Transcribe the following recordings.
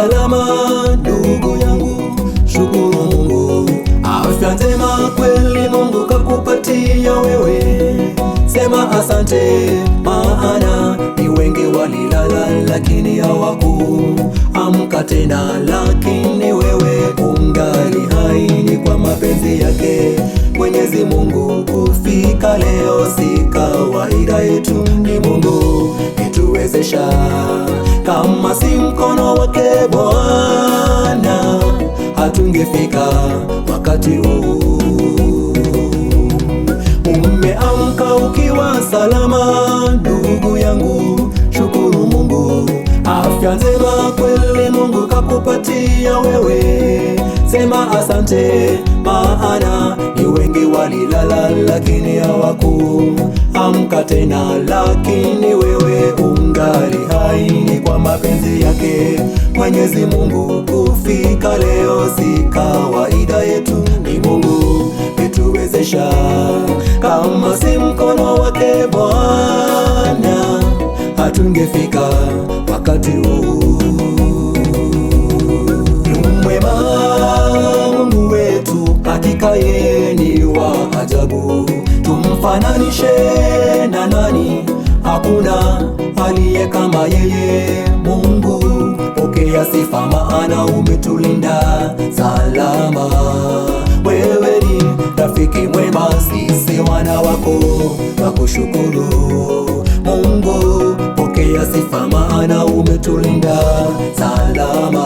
salama ndugu yangu, shukuru Mungu. Afya njema kweli Mungu kakupatia wewe, sema asante, maana ni wengi walilala lakini hawakuamka tena, lakini wewe ungali hai, ni kwa mapenzi yake Mwenyezi Mungu kufika leo, si kawaida yetu, ni Mungu etuwezesha, kama si mkono wake Bwana hatungefika wakati huu. Umeamka ukiwa salama ndugu yangu, shukuru Mungu. Afya njema kweli Mungu kakupatia wewe, sema asante, maana ni wengi walilala lakini hawakuamka tena, lakini wewe ungali hai, ni kwa mapenzi yake Mwenyezi Mungu kufika leo, si kawaida yetu, ni Mungu etuwezesha, kama si mkono wake Bwana hatungefika wakati huu. Mwema Mungu wetu, hakika yeye ni wa ajabu, tumfananishe na nani? Hakuna aliye kama yeye. Mungu pokea sifa, maana umetulinda salama. Wewe ni rafiki mwema, sisi wana wako wakushukuru. Mungu pokea sifa, maana umetulinda salama.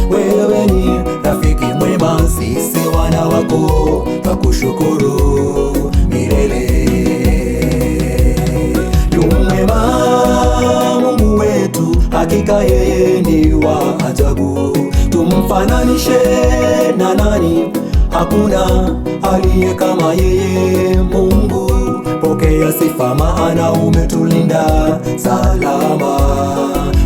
Wewe ni rafiki mwema, sisi wana wako wakushukuru milele. Mwema Mungu wetu, hakika yeye ni wa ajabu, tumfananishe na nani? Hakuna aliye kama yeye. Mungu pokea sifa, maana umetulinda salama.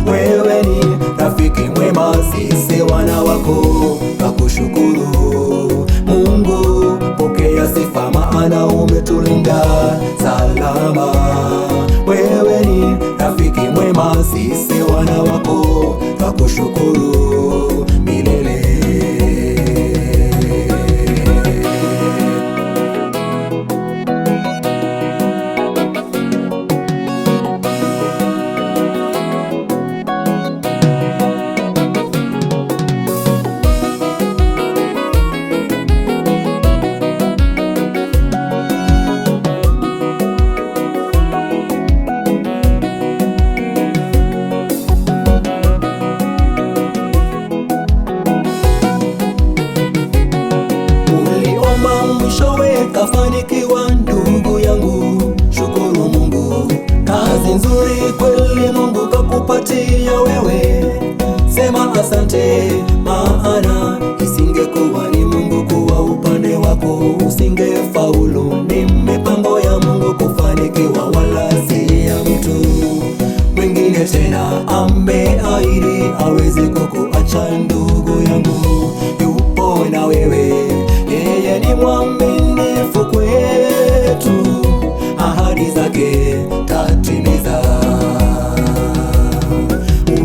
Wewe ni rafiki mwema, sisi wana wako wakushukuru. Mungu pokea sifa, maana umetulinda salama. Wewe ni rafiki mwema, sisi wana wako wakushukuru milele. Mwishowe kafanikiwa ndugu yangu, shukuru Mungu. Kazi nzuri kweli Mungu kakupatia wewe, sema asante, maana isingekuwa ni Mungu kuwa upande wako usingefaulu. Ni mipango ya Mungu kufanikiwa, wala si ya mtu mwingine tena. Ameahidi hawezi kukuacha ndugu yangu, yupo na wewe, yeye ni mwaminifu kwetu, ahadi zake tatimiza.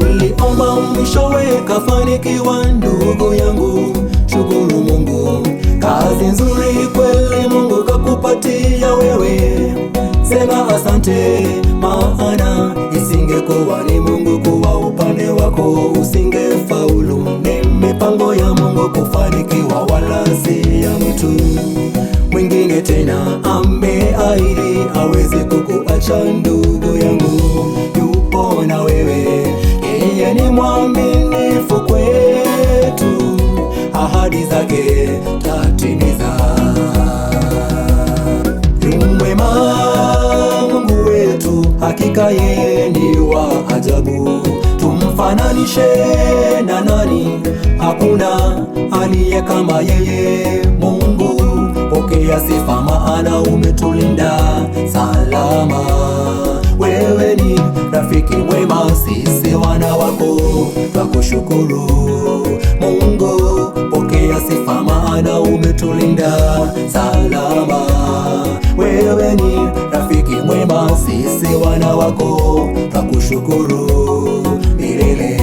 Uliomba mwishowe kafanikiwa ndugu yangu, shukuru Mungu. Kazi nzuri kweli Mungu kakupatia wewe, sema asante, maana isingekuwa ni Mungu kuwa upande wako usingefaulu. Ni mipango ya Mungu kufanikiwa, wala si ya mtu mwingine tena. Ameahidi hawezi kukuacha ndugu yangu, yupo na wewe, yeye ni mwaminifu kwetu, ahadi zake tatimiza. Mwema Mungu wetu, hakika yeye ni wa ajabu, tumfananishe na nani? Hakuna aliye kama yeye. Mungu pokea sifa, maana umetulinda salama. Wewe ni rafiki mwema, sisi wana wako wakushukuru. Mungu pokea sifa, maana umetulinda salama. Wewe ni rafiki mwema, sisi wana wako wakushukuru milele.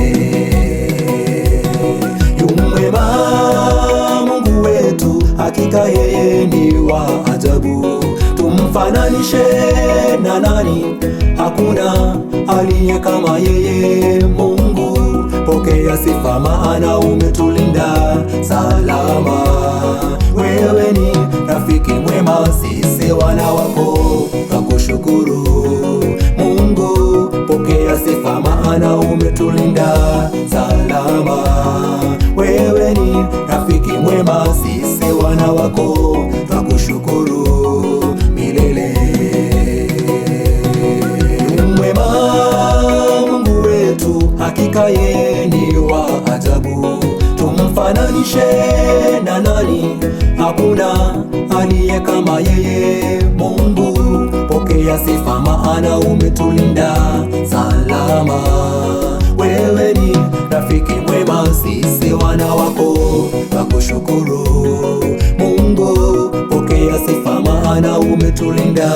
wa ajabu. Tumfananishe na nani? Hakuna aliye kama yeye. Mungu, pokea sifa, maana umetulinda salama. Wewe ni rafiki mwema, sisi wana wako twakushukuru. Mungu, pokea sifa, maana umetulinda salama. Wewe ni rafiki mwema, sisi wana wako twakushukuru milele. Mwema Mungu wetu, hakika yeye ni wa ajabu. Tumfananishe na nani? Hakuna aliye kama yeye. Mungu, pokea sifa, maana umetulinda salama. Wewe ni rafiki mwema, sisi wana wako twakushukuru. Mungu, pokea sifa, maana umetulinda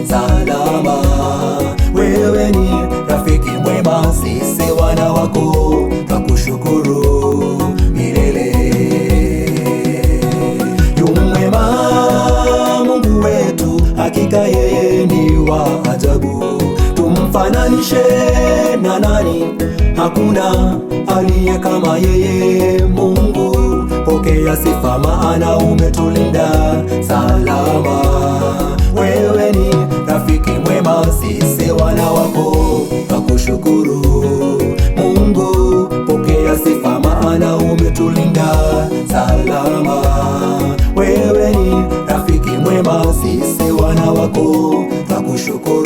salama. Wewe ni rafiki mwema, sisi wana wako twakushukuru milele. Yu mwema Mungu wetu, hakika yeye ni wa ajabu. Tumfananishe na nani? Hakuna aliye kama yeye. Mungu, pokea sifa, maana umetulinda salama. Wewe ni rafiki mwema, sisi wana wako twakushukuru. Mungu, pokea sifa, maana umetulinda salama. Wewe ni rafiki mwema, sisi wana wako twakushukuru.